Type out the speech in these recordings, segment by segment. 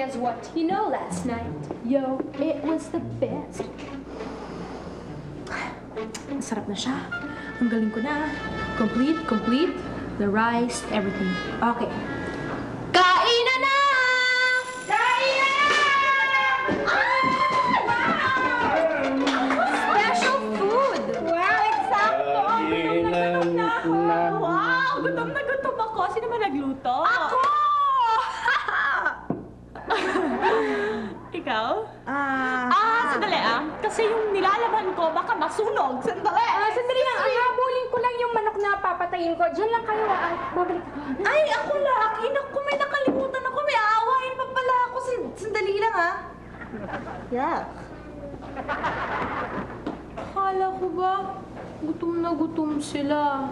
guess what? Last night, yo, it was the best. Masarap na siya. Ang galing ko na. Complete. The rice, everything. Okay. Kain na! Kain na! Special food! Wow, eksakto! Wow, gutom na gutom ako. Sino ba nagluto? Ako! Ikaw? Sandali Kasi yung nilalaman ko, baka masunog. Sandali! Sandali lang. Habulin ko lang yung manok na papatayin ko. Diyan lang kayo. Babalik ako. Ay, ako laki. Naku, may nakalimutan ako. May aawain pa pala ako. Sandali lang, Yeah. Akala ko ba, gutom na gutom sila.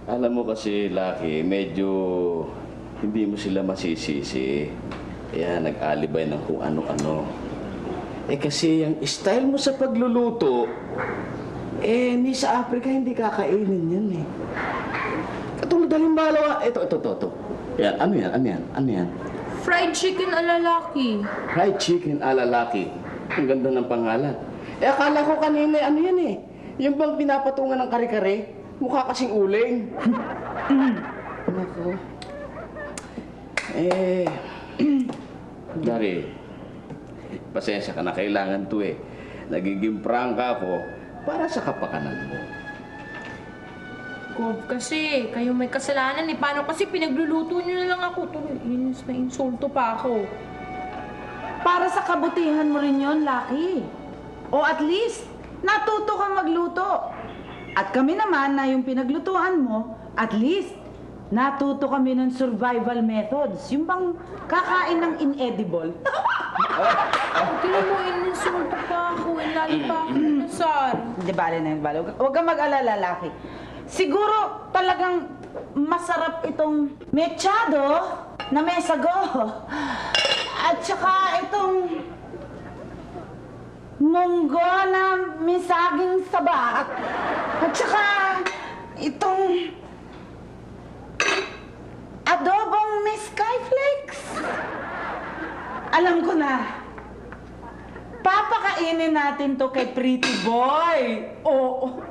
Alam mo kasi, Lucky, medyo hindi mo sila masisisi. Kaya nag-alibay ng kung ano-ano. Kasi yung style mo sa pagluluto, ni sa Africa hindi kakainin yan Katulad halimbawa, ito. Yan, ano yan? Fried chicken alalaki. Fried chicken alalaki. Ang ganda ng pangalan. Akala ko kanina, ano yan Yung bang pinapatungan ng kare-kare, mukha kasing uling. Nako. Dari, pasensya ka na, kailangan to Nagiging prangka ako para sa kapakanan mo. Gov, kasi kayo may kasalanan Paano kasi pinagluluto niyo na lang ako? Inis na insulto pa ako. Para sa kabutihan mo rin yon, Lucky. O at least, natuto kang magluto. At kami naman na yung pinaglutuan mo, at least, natuto kami ng survival methods. Yung bang kakain ng inedible. Tingnan mo, ininsulto pa ako. Lalo pa ako nasar. Hindi bale na yun, bale. Huwag kang mag-alala, Lucky. Siguro talagang masarap itong mechado na mesago. At saka itong munggo na misaging sabak. At saka itong adobong Miss Skyflakes. Alam ko na. Papakainin natin to kay Pretty Boy. Oo.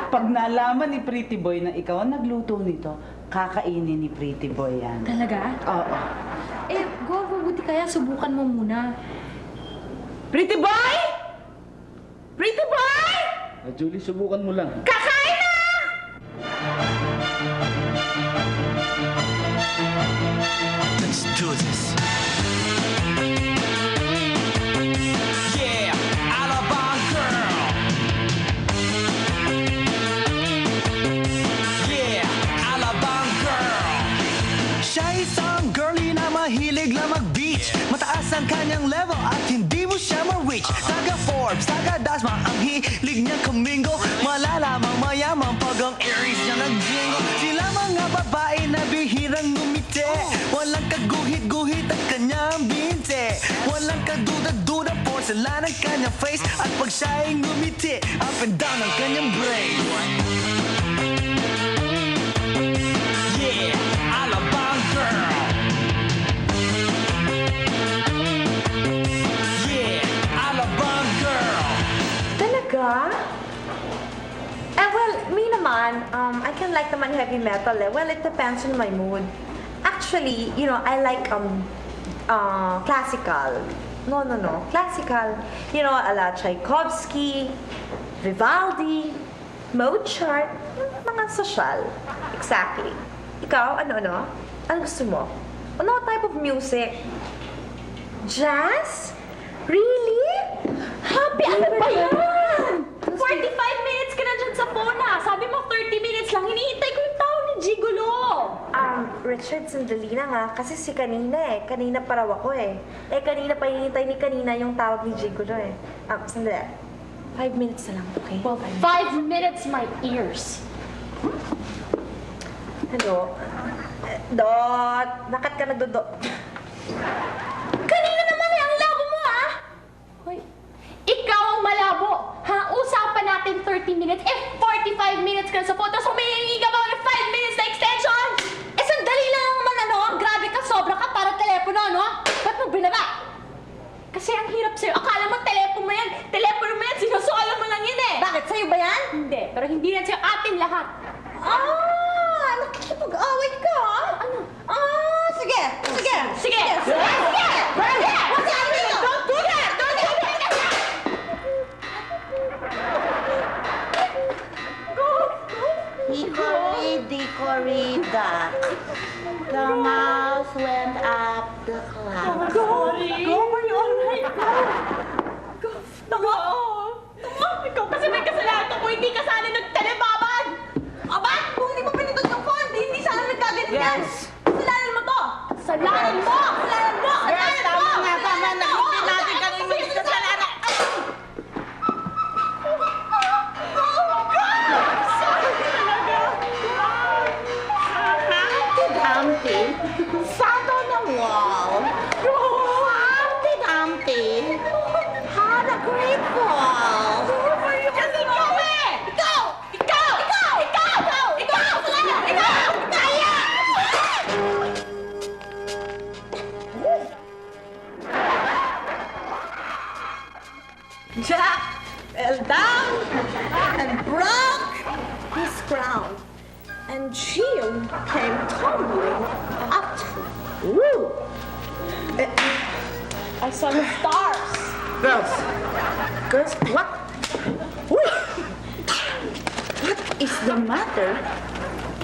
Pag nalaman ni Pretty Boy na ikaw ang nagluto nito, kakainin ni Pretty Boy yan. Talaga? Oo. Gov, mabuti kaya subukan mo muna. Pretty Boy? Pretty Boy? Julie, subukan mo lang. Kakain na! Let's do this. Yeah, Alabang girl. Yeah, Alabang girl. Siya isang girlie na mahilig lang mag-beach. Mataas ang kanyang level at hindi mo siya ma-reach. Taga Forbes, taga Dasma, ang hilig niyang kumingo. Malalamang mayamang pag ang Aries niya nag-jingo. Sila mga babae na bihirang ngumiti. Walang kaguhit-guhit ang kanyang binte. Walang kaduda-duda porcelain ang kanyang face. At pag siya'y ngumiti, up and down ang kanyang brain. Yeah, Alabang girl. Yeah, Alabang girl. Talaga? Well, me naman, I can like naman heavy metal Well, it depends on my mood. Actually, I like classical. No. Classical. A la Tchaikovsky, Vivaldi, Mozart, mga social. Exactly. Ikaw, ano? Ano gusto mo? Ano type of music? Jazz? Really? Happy, ano ba yan? 45 minutes ka na dyan sa phone Sabi mo 30 minutes lang. Hinihintay ko yung tao ni Gigolo. Richard, sandali na nga. Kasi si kanina Kanina pa raw ako kanina pa hinihintay ni kanina yung tawag ni Gigolo Sandali. 5 minutes na lang, okay? Well, 5 minutes, my ears. Hello? Dot! Nakat ka nagdodot. Kanina naman ang labo mo Hoy, Ikaw ang malabo. Usapan natin 30 minutes. 45 minutes ka na sa phone. Tapos humihingi ka ba ng 5 minutes na extension? Sandali lang naman Grabe ka, sobra ka. Para yan sa'yo, atin lahat. Nakikipag-away ka, ha? Ano? Sige! Sige! Sige! What's happening? Don't do that! Don't do that! Hickory-dickory dock. The mouse went up the cloud. Go, are you alright? Go. Tama. Ikaw kasi may kasalanan kung hindi ka sana nagtelebabad. Aba, kung hindi mo pinindot yung phone, hindi sana nagkaganon yan. Kasalanan mo to. Kasalanan mo! Kasalanan mo! Yes, tama nga, tama na. Hindi Oo, natin kanina may kasalanan. Humpty sat on the wall. Humpty Dumpty had a great fall. Kasi ikaw eh! Ikaw! Ikaw! Ikaw! Ikaw! Ikaw! Ikaw! Ikaw! Ikaw! Kaya! Jack fell down and broke his crown. And Jill came tumbling up. Woo! I saw the stars. Girls, what? What is the matter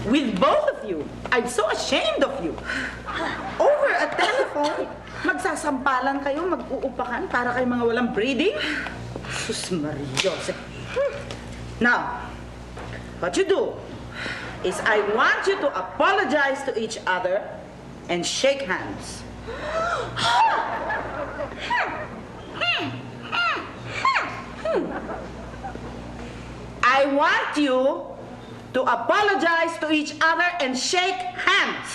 with both of you? I'm so ashamed of you. Over a telephone, magsasampalan kayo, mag-uupakan para kayo mga walang breeding? Sus Mariose. Now, what you do is I want you to apologize to each other and shake hands. I want you to apologize to each other and shake hands.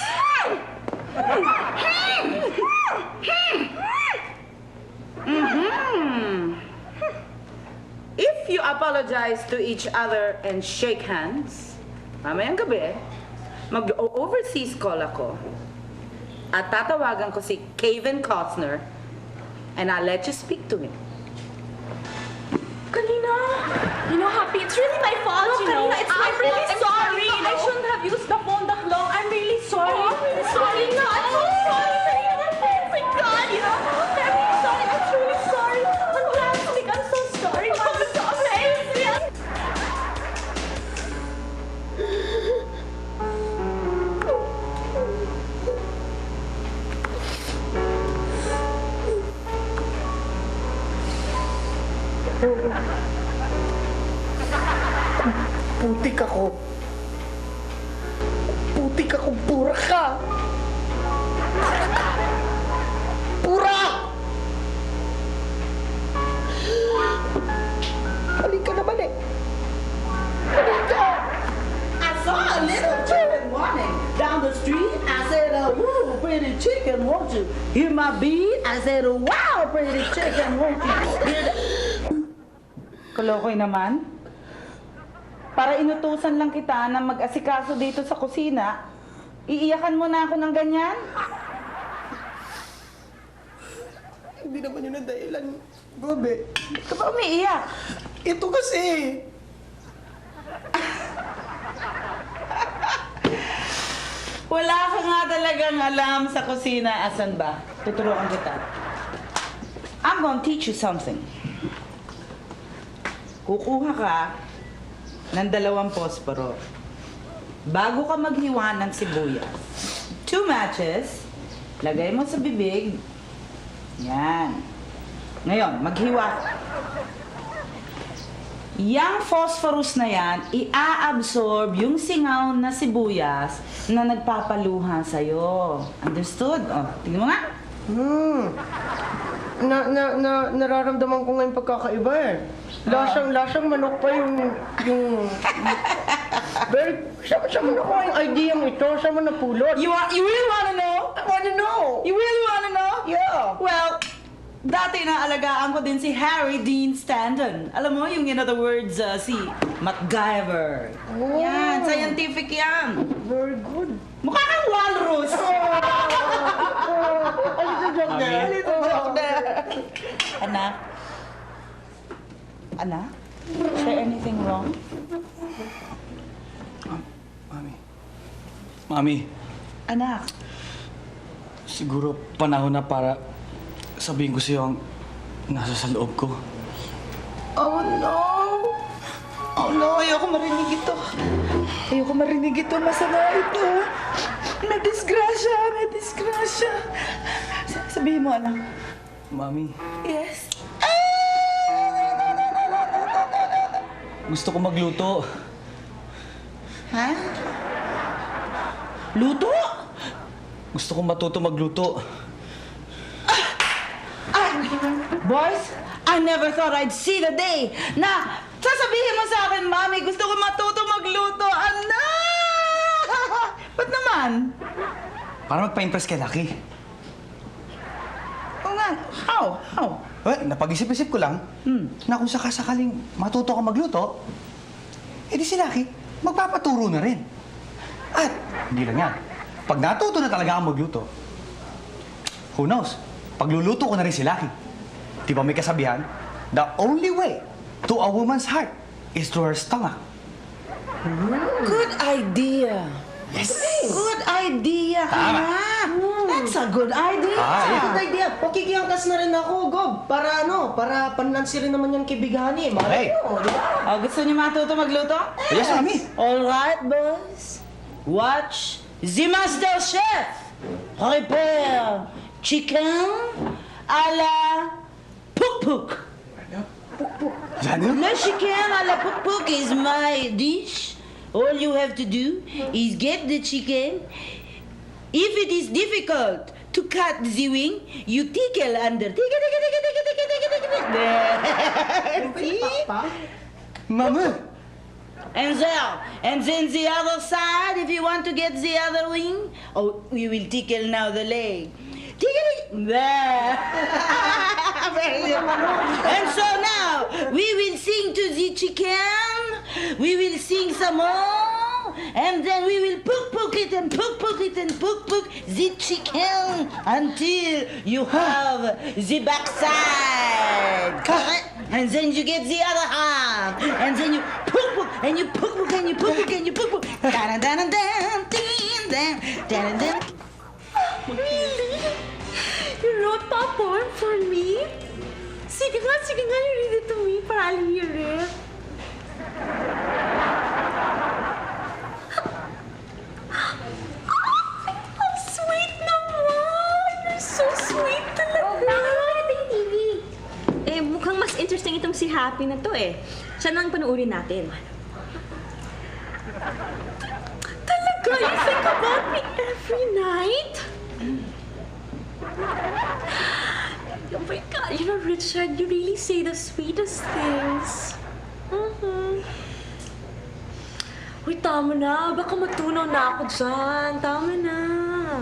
If you apologize to each other and shake hands, mamayang gabi, mag-overseas call ako at tatawagan ko si Kevin Costner and I'll let you speak to him. Kanina, you know, Happy, it's really my fault, you know. Kanina, it's my I'm fault. really I'm sorry. I shouldn't have used the phone that long. I'm really sorry. I'm really sorry. Kanina, I'm so sorry. Kanina, Oh my God, you know. I'm really sorry. I'm truly sorry. On last week, I'm so sorry. I'm so amazing. Putik ako. Putik ako, pura ka. Pura! Halika naman eh. Halika! I saw a little chicken running down the street. I said, woo, pretty chicken, won't you hear my beat? I said, wow, pretty chicken, won't you hear the... Kalokoy naman. Para inutusan lang kita na mag-asikaso dito sa kusina, iiyakan mo na ako ng ganyan? Hindi naman yun ang dahilan, Bobby. Ito ba umiiyak? Ito kasi. Wala ka nga talagang alam sa kusina. Asan ba? Tuturuan kita. I'm gonna teach you something. Kukuha ka ng 2 posporo. Bago ka maghiwa ng sibuyas. 2 matches. Lagay mo sa bibig. Yan. Ngayon, maghiwa ka. Yang phosphorus na yan, i-absorb yung singaw na sibuyas na nagpapaluha sa'yo. Understood? O, tingnan mo nga. Nararamdaman ko ngayon pagkakaiba eh. Lasang manok pa yung very, saan mo nakuha yung idea mo ito? Saan mo napulot? You really wanna know? I wanna know! You really wanna know? Yeah! Well, dati naalagaan ko din si Harry Dean Stanton. Alam mo, yung in other words, si MacGyver. Oh. Yan, scientific yan. Very good. Mukha kang walrus. A little joke there. A little joke there. Anak? Anak? Is there anything wrong? Mami, Anak, siguro panahon na para sabihin ko sa'yo ang nasa sa loob ko. oh no! Oh no, ayoko marinig ito. Ayoko marinig ito. Masama ito. May disgrasya, may disgrasya. Sabihin mo, anak. Mami, Yes. gusto ko magluto. Ha? Luto? Gusto ko matuto magluto. Boys, I never thought I'd see the day na sasabihin mo sa akin, Mami, gusto ko matuto magluto. Anak! Ba't naman? Para magpa-impress kay Lucky. Oo nga. How? How? Well, napag-isip-isip ko lang na kung sakasakaling matuto ka magluto, edi si Lucky magpapaturo na rin. At hindi lang yan. Pag natuto na talaga ako magluto, who knows, pagluluto ko na rin si Lucky. Di ba may kasabihan? The only way to a woman's heart is through her stomach. Good idea. Yes! Good idea. Tama. That's a good idea. Good idea. Pakikiyangkas na rin ako, Gob. Para para panansi rin naman yan kay Bighani. Okay. Malay mo, di ba? Oh, gusto niyo matuto magluto? Yes, Mami. All right, boys. Watch the Master Chef. Prepare chicken à la puk-puk. Ano? Le chicken à la puk-puk is my dish. All you have to do is get the chicken. If it is difficult to cut the wing, you tickle under. Tickle. See? Mama! And then the other side, if you want to get the other wing, oh, we will tickle now the leg. Tickle there. And so now, we will sing to the chicken, we will sing some more, and then we will puk it and puk it and puk the chicken until you have the backside. Correct? And then you get the other half, and then you puk and you puk and you puk and you puk. Dan dan dan dan dan dan dan. Really? You wrote that poem for me? Sige nga, you read it to me para I'll hear it. Ang sweet naman! You're so sweet talaga! Bakit yung TV? Eh, mukhang mas interesting itong si Happy na to eh. Siya nang panuurin natin. Talaga? You think about me every night? Oh my God, you know, Richard, you really say the sweetest things. Uy, tama na. Baka matunaw na ako dyan. Tama na.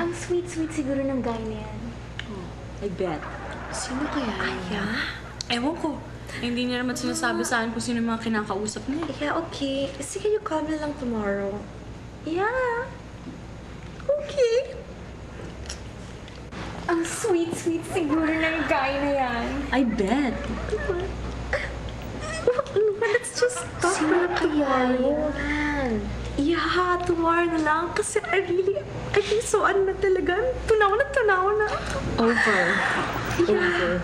Ang sweet-sweet siguro ng guy na yan. I bet. Sino kaya? Kaya? Ewan ko. Hindi niya naman sinasabi sa akin kung sino yung mga kinakausap niya. Yeah, okay. Sige, you call me lang tomorrow. Yeah. Okay. Ang sweet-sweet siguro ng guy na yan. I bet. Let's just talk about tomorrow. Yeah, tomorrow na lang. Kasi I think so, ano na talaga. Tunaw na. Over. Yeah.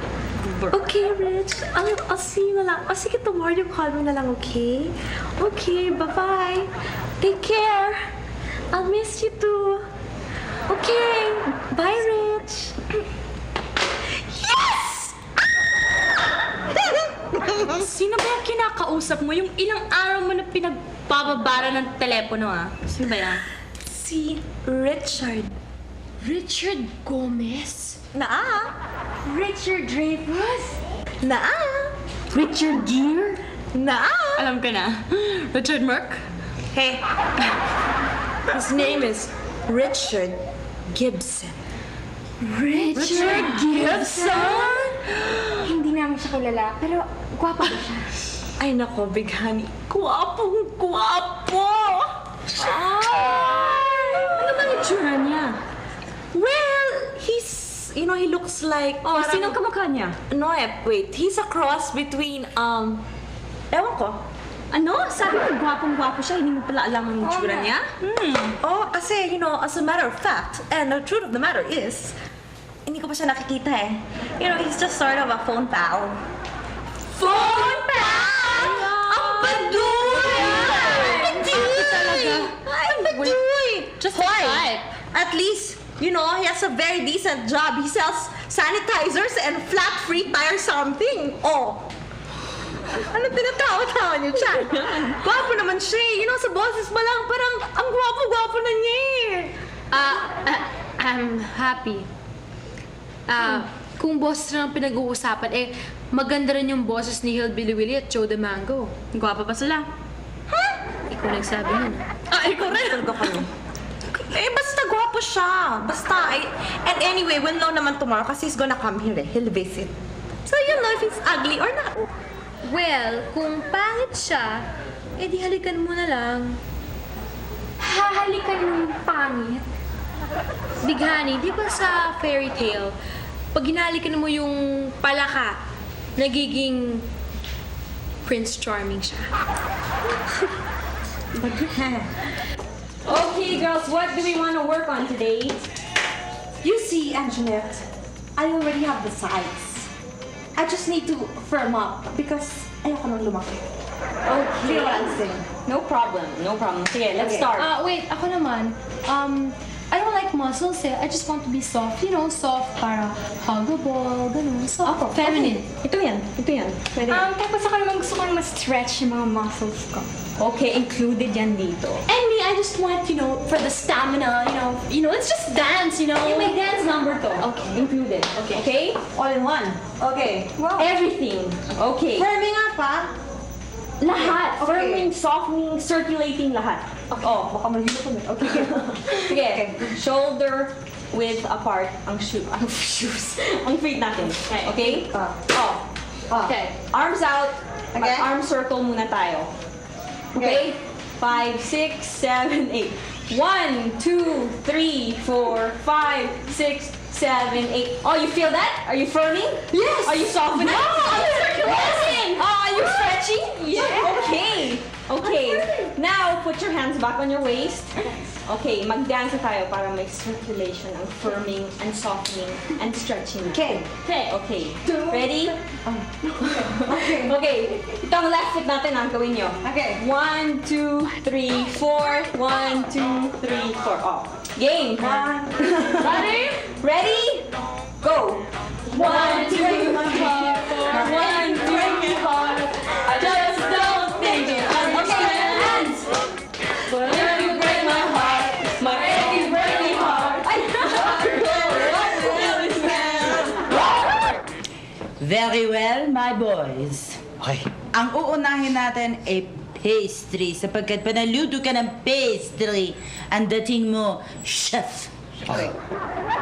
Okay, Rich. I'll see you na lang. Sige, tomorrow you call me na lang, okay? Okay, bye-bye. Take care. I'll miss you too. Okay. Bye, Rich. Yes! Sino ba yung kinakausap mo? Yung ilang araw mo na pinagbababara ng telepono, ah? Sino ba yan? Si Richard. Richard Gomez? Naa? Richard Dreyfuss? Naa? Richard Gere? Naa? Alam ko na. Richard Merck? Hey. His name is Richard Gibson. Richard Gibson? Hindi namin siya kilala, pero gwapa ba siya? Ay nako, Big Honey. Guwapong-guwapo! Ano bang itsura niya? Well, he looks like... Oh, sinong kamukha niya? No, wait. He's a cross between, ewan ko. Ano? Sabi mo, gwapong-gwapo siya, hindi mo pala alam ang itsura niya? Oh, kasi, you know, as a matter of fact, and the truth of the matter is, hindi ko pa siya nakikita eh. You know, he's just sort of a phone pal. Phone pal! Ang baduy! Ang baduy! talaga. Ang baduy! Just Why? like. At least, you know, he has a very decent job. He sells sanitizers and flat-free tire something. Oh. Ano tinatawa-tawa niyo siya? Gwapo naman siya eh. You know, sa boses pa lang, parang ang gwapo-gwapo na niya eh. I'm happy. Kung boses lang ang pinag-uusapan, maganda rin yung boses ni Hillbilly Willie at Joe DeMango. Gwapa pa sila. Ikaw nagsabi nun. Ikaw rin. Basta gwapo siya. Basta. And anyway, we'll know naman tomorrow kasi he's gonna come here eh. He'll visit. So you'll know if he's ugly or not. Well, kung pangit siya, di halikan mo na lang. Hahalikan mo yung pangit? Big Honey, di ba sa fairy tale, pag hinalikan mo yung palaka, nagiging Prince Charming siya. Okay, girls, what do we want to work on today? You see, Anjanette, I already have the size. I just need to firm up because ayoko nang lumaki. Okay. You know what I'm saying? No problem, no problem. Sige, let's start. Wait, ako naman. I don't like muscles eh. I just want to be soft. You know, soft para huggable, ganun. Soft, feminine. Okay. Ito yan. Pwede yan. Tapos ako naman gusto kong ma-stretch yung mga muscles ko. Okay, included yan dito. And me, I just want, for the stamina, let's just dance, Yung may dance number to. Okay. Included. Okay? All in one. Okay. Wow. Everything. Okay. Firming up, ha? Lahat. Okay. Firming, softening, circulating lahat. Okay. Oh, baka malilo ko. Okay. Sige. Shoulder width apart ang shoes. Ang feet natin. Okay? Okay. Arms out. Okay. Arm circle muna tayo. Okay? 5, 6, 7, 8. 1, 2, 3, 4, 5, 6, 7, 8. Oh, you feel that? Are you firming? Yes! Are you softening? No, I'm circulating! Are you stretching? Yeah. Okay. Okay. Now, put your hands back on your waist. Okay, mag-dance na tayo para may circulation, ang firming, and softening, and stretching. Okay. Okay. Okay. Ready? Okay. Ito ang left foot natin, ang gawin nyo. Okay. 1, 2, 3, 4. 1, 2, 3, 4. Oh. Game. Ready? Ready? Go. 1, 2, 3, 4. 1, 2, 3, 4. I just don't think you understand. But if you break my heart, my head is breaking heart. I don't understand. Very well, my boys. Okay. Ang uunahin natin ay pastry sapagkat panaluto ka ng pastry. Ang dating mo, chef. Okay.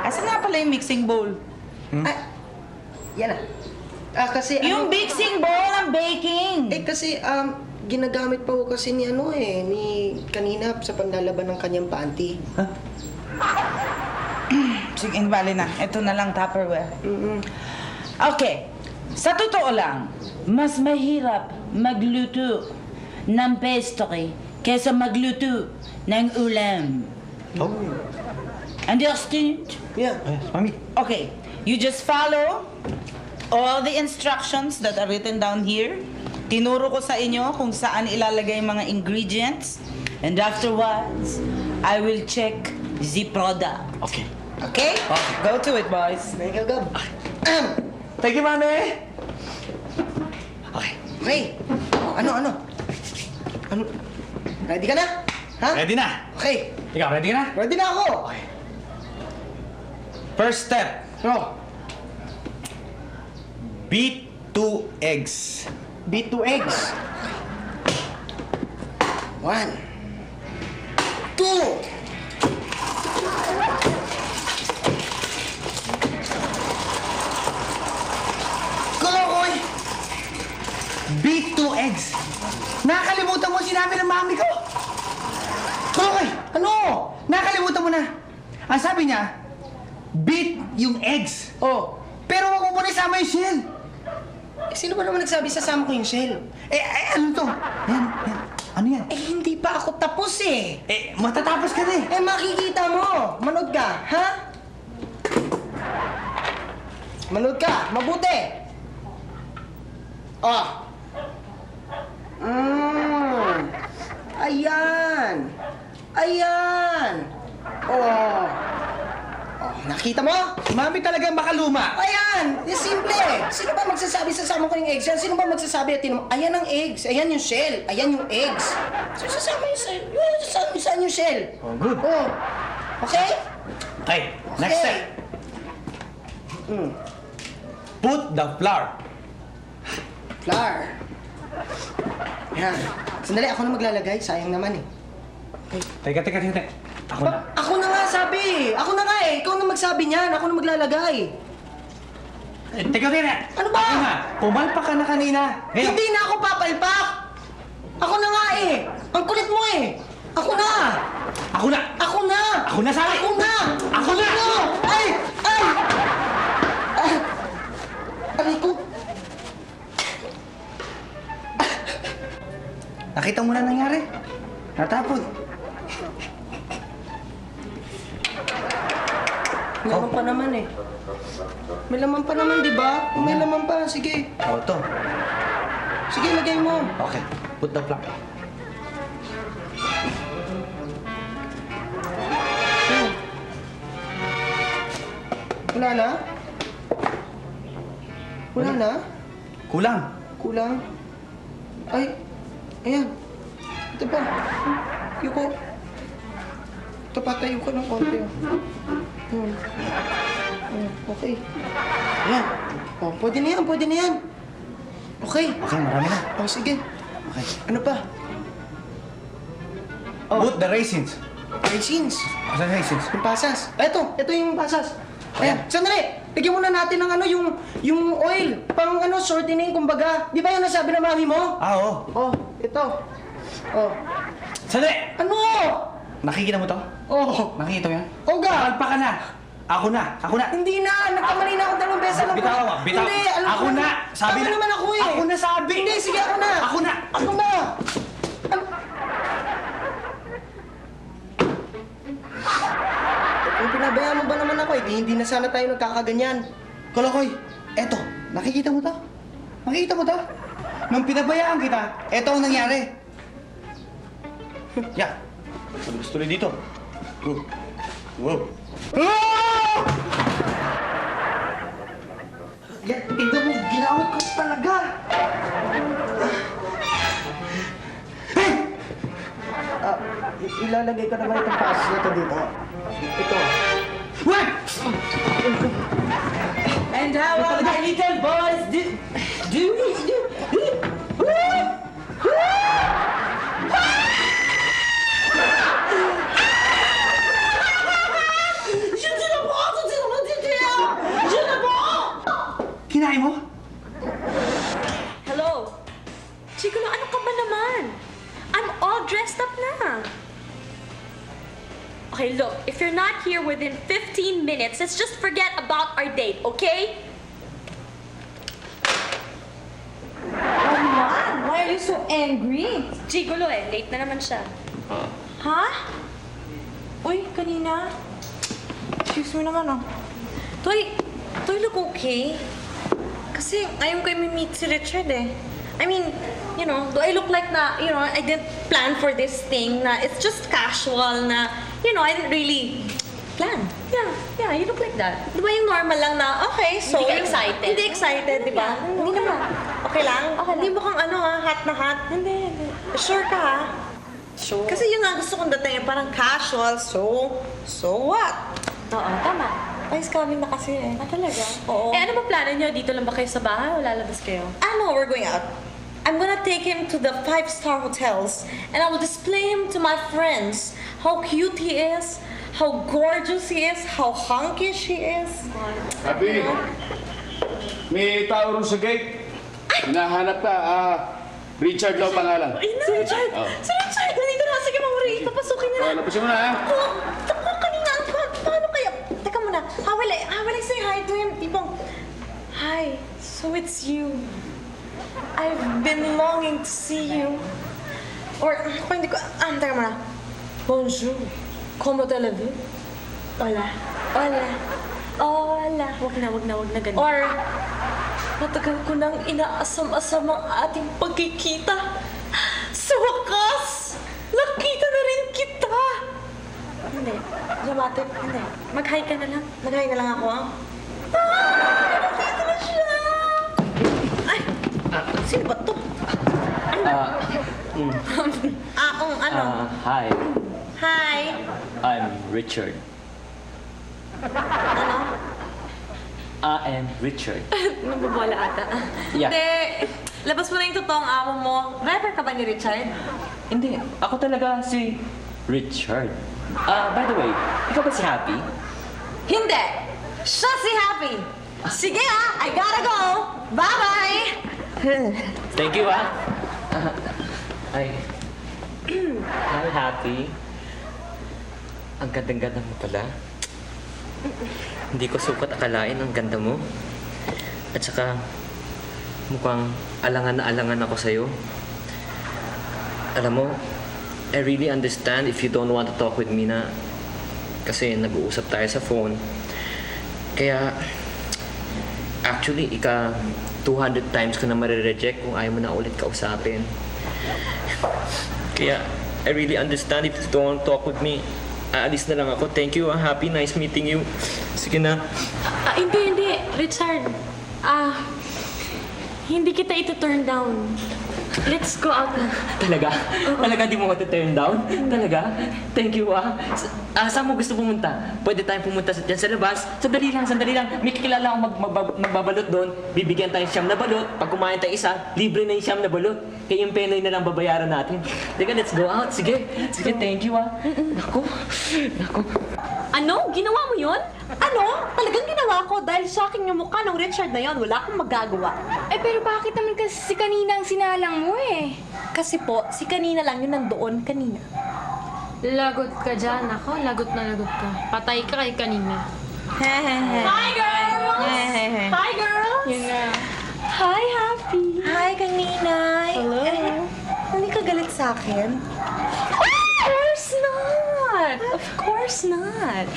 Asa nga pala yung mixing bowl? Yan na. Kasi Yung mixing bowl ng baking! kasi ginagamit pa ko kasi ni kanina sa panlalaban ng kanyang panty. Sige, bali na. Ito na lang Tupperware. Okay. Sa totoo lang, mas mahirap magluto ng pastry kaysa magluto ng ulam. Oh. Understood? Yeah. Mami. Okay. You just follow all the instructions that are written down here. Tinuro ko sa inyo kung saan ilalagay yung mga ingredients. And afterwards, I will check the product. Okay. Okay? Go to it, boys. Thank you, Gab. Thank you, Mami! Okay. Ray! Ano? Ready ka na? Ha? Ready na? Okay. Ikaw, ready ka na? Ready na ako! Okay. First step. Beat 2 eggs. Beat 2 eggs. 1, 2. Kolokoy! Beat 2 eggs. Nakalimutan mo sinabi ng mami ko. Kolokoy! Ano? Nakalimutan mo na. Ang sabi niya, beat yung eggs. Oh. Pero wag mo muna isama yung shell. Sino ba naman nagsabi sasama ko yung shell? Ano to? Yan. Ano yan? Hindi pa ako tapos eh. Matatapos ka na eh. Makikita mo. Manood ka, ha? Manood ka, mabuti. Oh. Ayan. Oh. Nakita mo? Si Mami talaga makaluma. Ayan! Simple! Sino ba magsasabi sasama ko yung eggs yan? Sino ba magsasabi at ayan ang eggs, ayan yung shell, ayan yung eggs. So sasama yung shell, saan yung shell? Oh, good. Oh. Okay? Okay, next step. Put the flour. Flour. Yan. Sandali, ako na maglalagay. Sayang naman eh. Teka. Ako na. Ako na nga sabi! Ako na nga eh! Ikaw na magsabi niyan! Ako na maglalagay! Teka. Ano ba? Ako na. Pumalpak ka na kanina. Ngayon. Hindi na ako papalpak! Ako na nga eh! Ang kulit mo eh! Ako na! Ako na. Ako na sabi! Ako na! Ay! Aray ko! Nakita mo na nangyari. Natapon. May laman pa naman eh. May laman pa naman, di ba? Kung may laman pa, sige. To. Sige, lagay mo. Okay. Put the flour. Wala na? Wala na? Kulang. Kulang? Ay, ayan. Ito pa. Yuko. Ito pa, tayo ka ng konti. Okay. Ayan. Oh, pwede na yan. Okay. Okay, marami na. Oh, sige. Okay. Ano pa? Put the raisins. Raisins. Asan raisins? Yung pasas. Ito yung pasas. Ayan, sandali. Bigyan muna natin ng yung oil. Pang shortening, kumbaga. Di ba yung nasabi ng mami mo? Oo. Oh, ito. Oh. Sandali! Ano? Nakikita mo to? Oh. Nakikita mo yan? Oga! Pumalpak ka na. Ako na. Hindi na. Nagkamali na ako dalawang beses. Alam ko. Bitaw. Hindi, alam Ako ko na. Sabi Tama na. naman ako eh. Ako na sabi. Hindi, sige ako na. Ako na. Ako na. Kung pinabayaan mo ba naman ako, hindi na sana tayo nagkakaganyan. Kolokoy, eto. Nakikita mo to? Nung pinabayaan kita, eto ang nangyari. Ya. Gusto rin dito. Wow. Yan, tingnan mo, ginawit ko talaga. Ilalagay ko naman itong pasas na ito dito. Ito. What? And how are my little boys do? Kinain mo? Hello? Chigulo, ano ka ba naman? I'm all dressed up na. Okay, look, if you're not here within 15 minutes, let's just forget about our date, okay? Why are you so angry? Chigulo late na naman siya. Ha? Uy, kanina. Excuse me naman, oh. Toy, look okay? Kasi ayaw ko i-meet si Richard eh. I mean, do I look like na, I didn't plan for this thing na it's just casual na, I didn't really plan. Yeah, you look like that. Di ba yung normal lang na, okay, so... Hindi ka excited? Hindi excited, di ba? Hindi naman. Okay lang? Hindi mo kang hot na hot. Hindi. Sure ka ha? Sure. Kasi yung nga gusto kong dating parang casual, so what? Oo, tama. Ice coming na kasi eh. Ah, talaga? Oo. Eh, ano ba plano niyo? Dito lang ba kayo sa bahay o lalabas kayo? No, we're going out. I'm gonna take him to the 5-star hotels and I will display him to my friends. How cute he is, how gorgeous he is, how hunkish he is. Happy, may tao rin sa gate. Hinahanap ka. Richard daw pangalan. Si Richard! Oh. Si Richard! Nandito na! Sige, Mang Ray! Papasukin niya na! Lapasin mo na, ha? Kanina! Paano kaya? Teka muna. How will I say hi to him? Tipong, hi, so it's you. I've been longing to see you. Or, kung hindi ko, teka muna. Bonjour. Comment allez-vous? Hola. Hola. Hola. Wag na ganun. Or, matagal ko nang inaasam-asam ang ating pagkikita. Sa wakas, nakita na rin kita. Hindi. Dramatic. Hindi. Mag-hi ka na lang. Mag-hi na lang ako, ah. Nakita na siya! Ay! Sino ba to? Kung ano? Hi, Hi! I'm Richard. Ano? I am Richard. Nababola ata. Yeah. Hindi. Labas mo na yung totoong amo mo. Rapper ka ba ni Richard? Hindi, ako talaga si Richard. By the way, ikaw ba si Happy? Hindi! Siya si Happy! Sige I gotta go! Bye-bye! Thank you, Hi, Happy. Ang ganda-ganda mo pala. Hindi ko sukat akalain ang ganda mo. At saka, mukhang alangan na alangan ako sa'yo. Alam mo, I really understand if you don't want to talk with me na kasi nag-uusap tayo sa phone. Kaya, actually, 200 times ko na marireject kung ayaw mo na ulit kausapin. Kaya, I really understand if you don't want to talk with me. Aalis na lang ako. Thank you, Happy. Nice meeting you. Sige na. Hindi. Richard. Hindi kita ito-turn down. Let's go out na. Talaga? Talaga di mo ko turn down? Talaga? Thank you, saan mo gusto pumunta? Pwede tayong pumunta dyan sa labas. Sandali lang. May kakilala akong magbabalot doon. Bibigyan tayo siyam na balot. Pag kumain tayo isa, libre na yung siyam na balot. Kaya yung penoy na lang babayaran natin. Teka, let's go out. Sige, thank you, Naku. Ano? Ginawa mo yun? Ano? Talagang ginawa ko dahil shocking yung mukha ng Richard na yon. Wala akong magagawa. Pero bakit naman kasi si kanina ang sinalang mo eh? Kasi po, si kanina lang yun nandoon kanina. Lagot ka dyan. Ako, lagot na lagot ka. Patay ka kay kanina. Hi, girls! Hi, girls! Yun nga. Hi, Happy! Hi, kanina! Hello. Hindi ka galit sa akin? Of course not.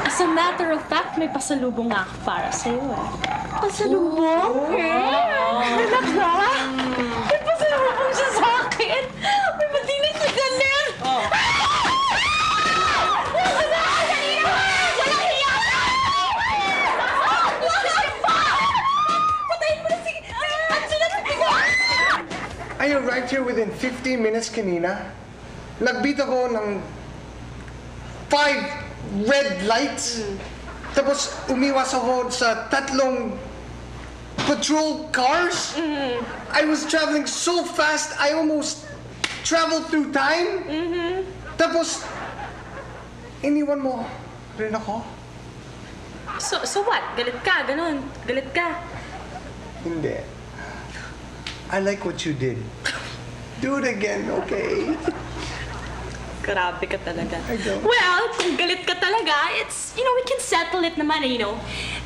As a matter of fact, may pasalubong nga ako para sa'yo eh. Pasalubong? Talaga? May pasalubong siya sa akin? May mati na siya galit! I arrived here within 15 minutes kanina. Nagbeat ako ng 5 red lights. Tapos umiwas ako sa 3 patrol cars. I was traveling so fast, I almost traveled through time. Tapos, iniwan mo rin ako. So what? Galit ka? Ganon? Galit ka? Hindi. I like what you did. Do it again, okay? Grabe ka talaga. I don't. Well, kung galit ka talaga, it's, we can settle it naman,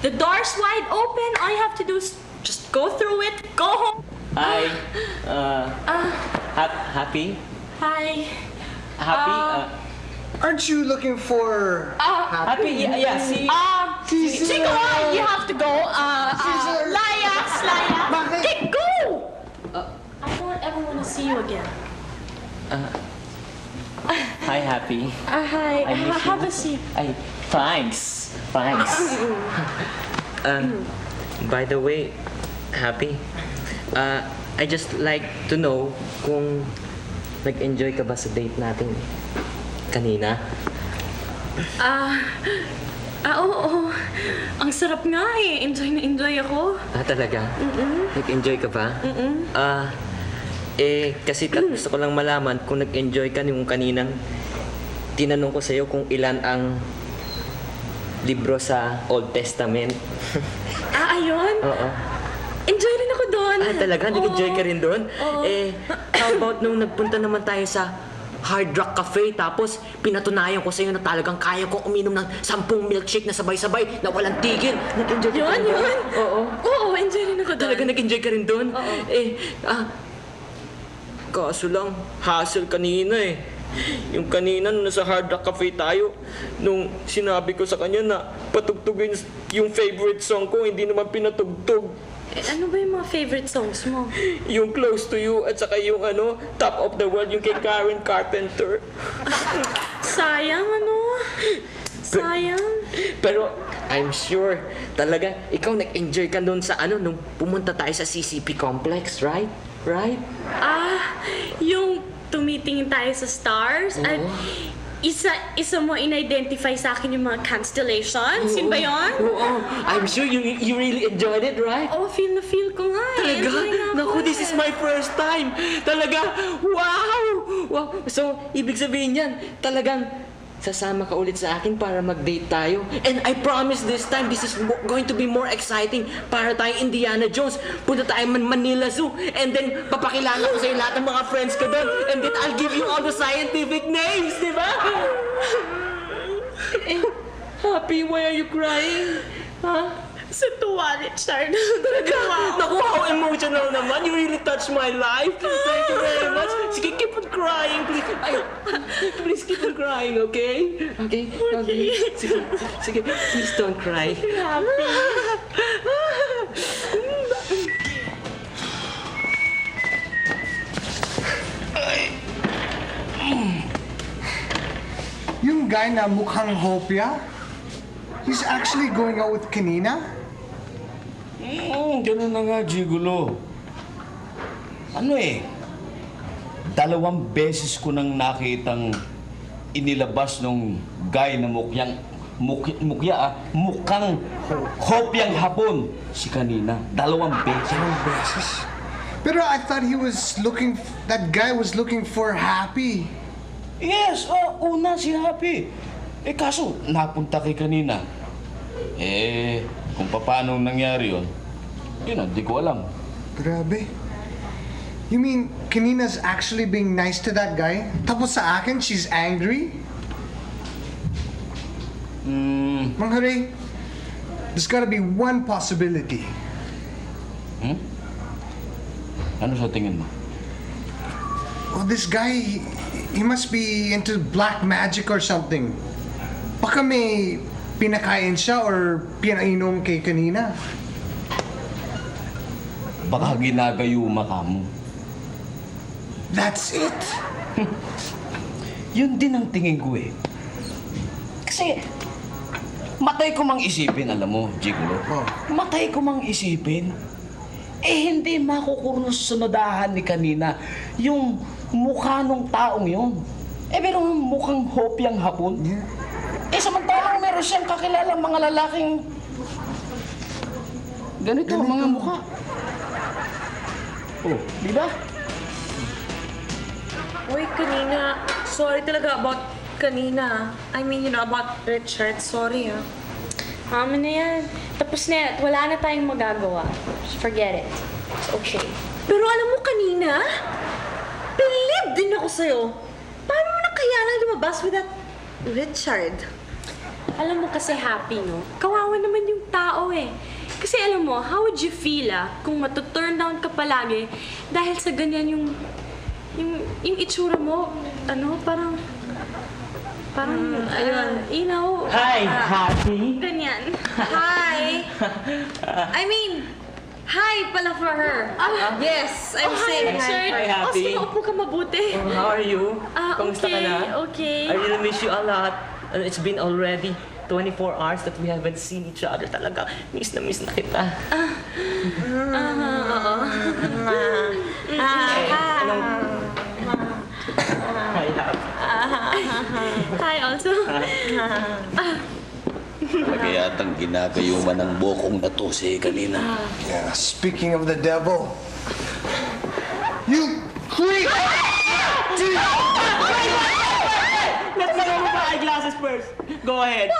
The door's wide open. All you have to do is just go through it, go home. Hi. Happy? Hi. Happy? Aren't you looking for Happy? Yeah, see? Chico, you have to go. Layas. Bakit? Okay, go! I don't ever want to see you again. Hi, Happy. Hi. I miss you. Have a seat. Thanks. By the way, Happy, I just like to know kung nag-enjoy ka ba sa date natin kanina? Oo. Ang sarap nga eh. Enjoy na enjoy ako. Talaga? Nag-enjoy ka ba? Kasi gusto ko lang malaman kung nag-enjoy ka yung kaninang tinanong ko sa'yo kung ilan ang libro sa Old Testament. Ayun? Oo. Enjoy rin ako doon. Talaga? Nag-enjoy ka rin doon? Oo. How about nung nagpunta naman tayo sa Hard Rock Cafe, tapos pinatunayan ko sa'yo na talagang kaya ko uminom ng 10 milkshake na sabay-sabay na walang tigil. Nag-enjoy ka Yun. Oo. Oo, enjoy rin ako doon. Talaga nag-enjoy ka rin doon? Oo. Kaso lang, hassle kanina eh. Yung kanina nung nasa Hard Rock Cafe tayo, nung sinabi ko sa kanya na patugtugin yung favorite song ko, hindi naman pinatugtog. Ano ba yung mga favorite songs mo? Yung Close to You at saka yung Top of the World, yung kay Karen Carpenter. Sayang, Sayang. Pero I'm sure talaga ikaw nag-enjoy ka doon sa nung pumunta tayo sa CCP complex, right? Right? Yung tumitingin tayo sa stars at isa mo in-identify sa akin yung mga constellations. Yun ba yun? Oo. I'm sure you really enjoyed it, right? Oh, feel na feel ko nga eh. Talaga? Enjoy nga ako Naku, this is my first time. Talaga? Wow! Wow! So, ibig sabihin yan, talagang sasama ka ulit sa akin para mag-date tayo. And I promise this time, this is going to be more exciting para tayong Indiana Jones. Punta tayo Manila Zoo. And then, papakilala ko sa'yo lahat ng mga friends ko doon. And then, I'll give you all the scientific names, di ba? Happy, why are you crying? Huh? Sa tuwa, Richard. Talaga? Naku, how emotional naman. You really touched my life. Thank you very much. Sige, keep on crying, please. Please keep on crying, okay? Okay? Sige, please don't cry. Yung guy na mukhang hopya, he's actually going out with Kanina? Ganun na nga, Gigolo. 2 beses ko nang nakitang inilabas nung guy na mukhang hopyang hapon si Kanina. 2 beses. Pero I thought that guy was looking for Happy. Yes, una si Happy. Kaso napunta kay Kanina. Kung paano nangyari yun di ko alam. Grabe. You mean Kanina's actually being nice to that guy? Tapos sa akin, she's angry? Mang Haray, there's gotta be one possibility. Ano sa tingin mo? Well, this guy, he must be into black magic or something. Baka may pinakain siya or pinainom kay Kanina. Baka ginagayuma ka mo. That's it. Yun din ang tingin ko Kasi, matay ko mang isipin, alam mo, Gigolo. Matay ko mang isipin. Hindi makukurnos sa nadahan ni Kanina yung mukha nung taong yun. Pero mukhang hopyang hapon. Yeah. Samantalang meron siyang kakilalang mga lalaking ganito ang mga mukha. Di ba? Uy, Kanina. Sorry talaga about Kanina. I mean, about Richard. Sorry, Tama na yan. Tapos na yan. Wala na tayong magagawa. Just forget it. It's okay. Pero alam mo, Kanina, believe din ako sa'yo. Paano mo na kaya lang lumabas with that Richard? Alam mo kasi Happy, no? Kawawa naman yung tao Kasi alam mo, how would you feel kung matuturn down ka palagi dahil sa ganyan yung itsura mo, parang ayun, Hi, Happy. ganyan. Hi! I mean, hi pala for her. Yes, I'm saying Richard. Hi, Happy. Sige, upo ka mabuti. How are you? Kamusta ka na? Okay. I really miss you a lot. It's been already 24 hours that we haven't seen each other. Talaga, miss na kita. Hi also. Talaga yatang ginagayuman ng bokong na to si Kanina. Yeah, speaking of the devil, you creep! Let's go with my eyeglasses first. Go ahead.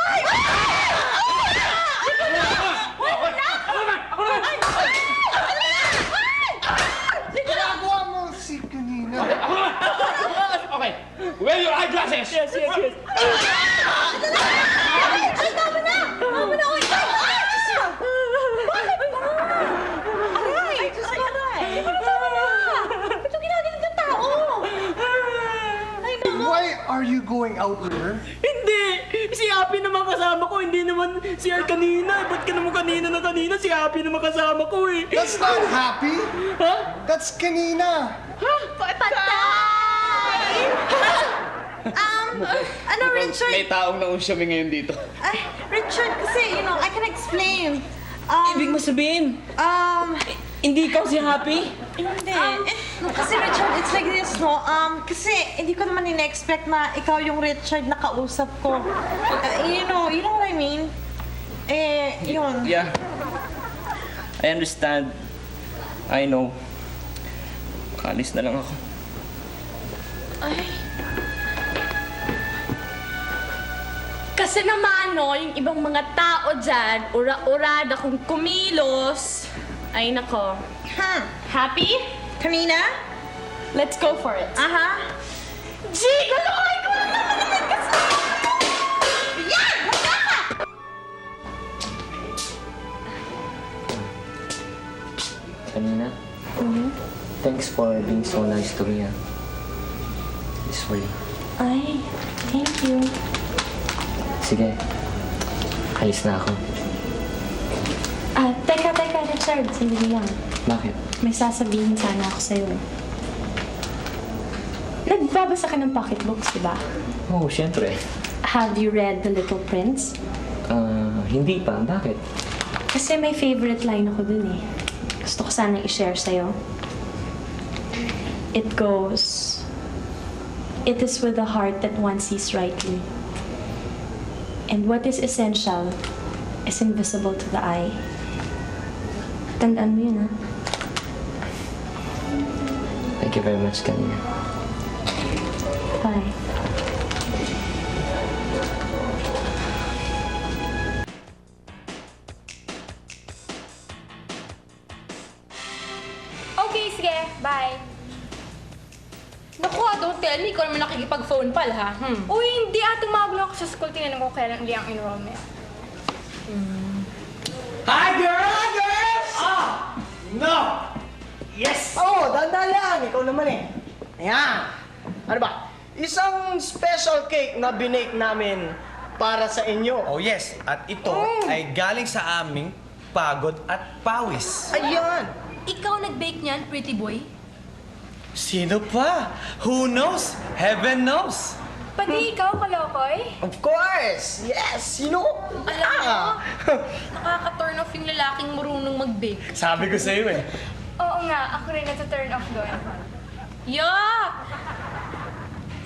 Ginagawa mo si Kanina. Okay, wear your eyeglasses! Yes. Tama na! Oliver? Hindi! Si Happy naman kasama ko, hindi naman si Al kanina. Ba't ka naman kanina na kanina? Si Happy naman kasama ko eh. That's not happy. Ha? That's kanina. Ano, Richard? May taong naunsyami ngayon dito. Ay, Richard, kasi, I can explain. Ibig mo sabihin, hindi ikaw si Happy? Hindi. Kasi Richard, it's like this, no? Kasi hindi ko naman ina-expect na ikaw yung Richard na kausap ko. You know what I mean? Yun. Yeah. I understand. I know. Kalis na lang ako. Kasi naman, no, yung ibang mga tao dyan, ura-urada kung kumilos. Ay, nako. Happy? Kanina? Let's go for it. Aha. Gee, galoy ko na naman kasi! Yan! Wala ka! Kanina? Thanks for being so nice to me, ah. This for you. Ay, thank you. Sige. Alis na ako. Teka, Richard. Sandali lang. Bakit? May sasabihin sana ako sa'yo. Nagbabasa ka ng pocketbooks, di ba? Oh, syempre. Have you read The Little Prince? Hindi pa. Bakit? Kasi may favorite line ako dun eh. Gusto ko sanang i-share sa'yo. It goes, "It is with the heart that one sees rightly. And what is essential is invisible to the eye." Tandaan mo yun, ha? Thank you very much, kanina. Bye. Okay, sige. Bye. Naku, don't tell me. Ikaw naman nakikipag-phone pal, ha? Uy, hindi. Tumawag lang ako sa school. Tingnan ko kailan hindi ang enrollment. Hi, girls! No! Yes! Oo, dahan-dahan lang. Ikaw naman eh. Ayan. Ano ba? Isang special cake na binake namin para sa inyo. Oh yes, at ito ay galing sa aming pagod at pawis. Ayan. Ikaw nag-bake niyan, pretty boy? Sino pa? Who knows? Heaven knows. Pati ikaw, Kalokoy? Of course! Yes! You know? Alam mo, nakaka-turn off yung lalaking marunong mag-bake. Sabi ko sa'yo eh. Oo nga, ako rin nata-turn off doon. Yuck!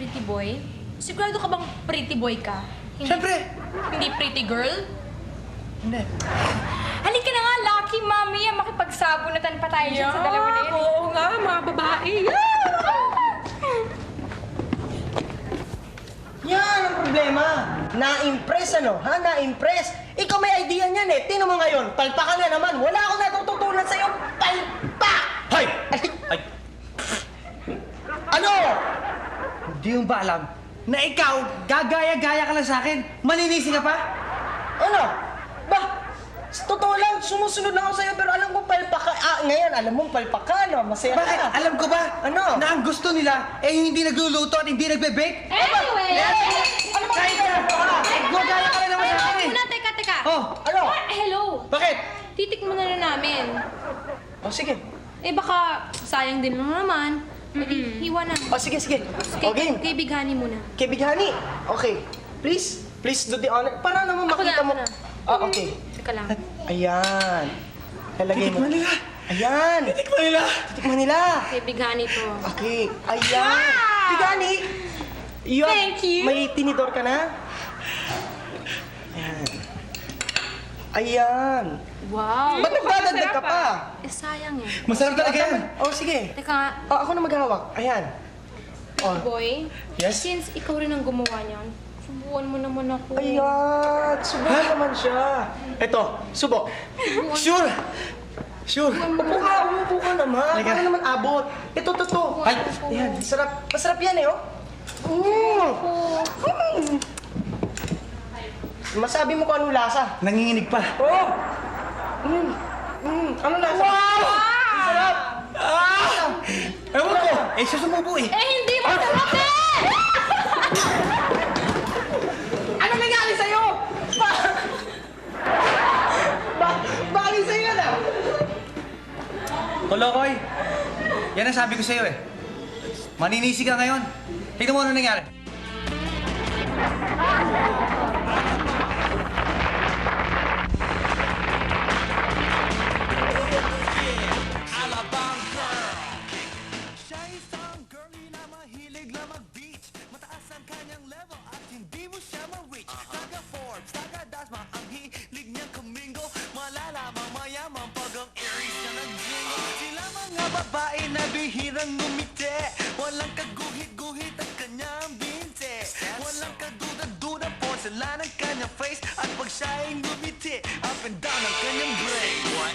Pretty boy? Sigurado ka bang pretty boy ka? Siyempre. Hindi pretty girl? Hindi. Halika na nga, Lucky Mami. Makipagsabunatan pa tayo dyan sa dalawa na yun. Oo nga, mga babae. Yan ang problema. Na-impress ano? Ha? Na-impress? Ikaw may idea niyan eh. Tingnan mo ngayon, palpakan na naman. Wala akong natututunan sa'yo. Palpak! Hoy! Ay! Ano? Hindi yung ba alam na ikaw, gagaya-gaya ka lang sa akin? Maninisi ka pa? Ano? Ba? Sa totoo lang, sumusunod lang ako sa'yo pero alam ko palpaka. Ngayon, alam mo palpaka, no? Masaya Bakit? ka. Alam ko ba? Ano? Na ang gusto nila eh yung hindi nagluluto at hindi nagbe-bake? Anyway! Ano ba Kahit na! Gagaya ka lang naman sa akin eh! Muna, teka. Oh! Ano? Hello! Bakit? Titikman na namin. Oh, sige. Eh baka sayang din lang naman. Hiwa na. Oh, sige. Okay. Kay Bighani muna. Kay Bighani. Okay. Please do the honor. Para naman makita mo. Ako na. Okay. Teka lang. Ayan. Lalagay mo. Titikman nila! Ayan. Titikman nila! Tikman nila. Kay Bighani to. Okay. Ayan. Bighani. Thank you. May tinidor ka na? Ayan. Ayan. Wow! Ba't nagdadagdag ka pa? Eh, sayang eh. Masarap talaga yan! Oh, sige. Teka nga, Ako na maghawak. Ayan. Oh. boy. Yes? Since ikaw rin ang gumawa niyan, subukan mo naman ako. Ayan. Subukan naman siya. Ito, subok. Sure. Umupo ka naman. Halika. Para naman abot. Ito. Ay! Ayan, sarap. Masarap yan eh, oh. Masabi mo kung anong lasa. Nanginginig pa. Oh! Ano lasa? Wow! Sarap! Ewan ko! Eh, siya sumubo eh. Eh, hindi mo sarap eh! Yan ang sabi ko sa'yo eh. Maninisi ka ngayon. Tignan mo ano nangyari. Alabang girl. Siya isang girlie na mahilig lang mag-beach. Mataas ang kanyang level at hindi mo siya ma-reach. Taga Forbes, taga Dasma, ang hilig niyang kumingo. Malalaman mayaman pag ang Aries niya nag-jingo. Sila mga babae na bihirang ngumiti. Walang kaguhit-guhit ang kanyang binte. Walang kaduda-duda porcelain ang kanyang face. At pag siya ay ngumiti, up and down ang kanyang brain. What?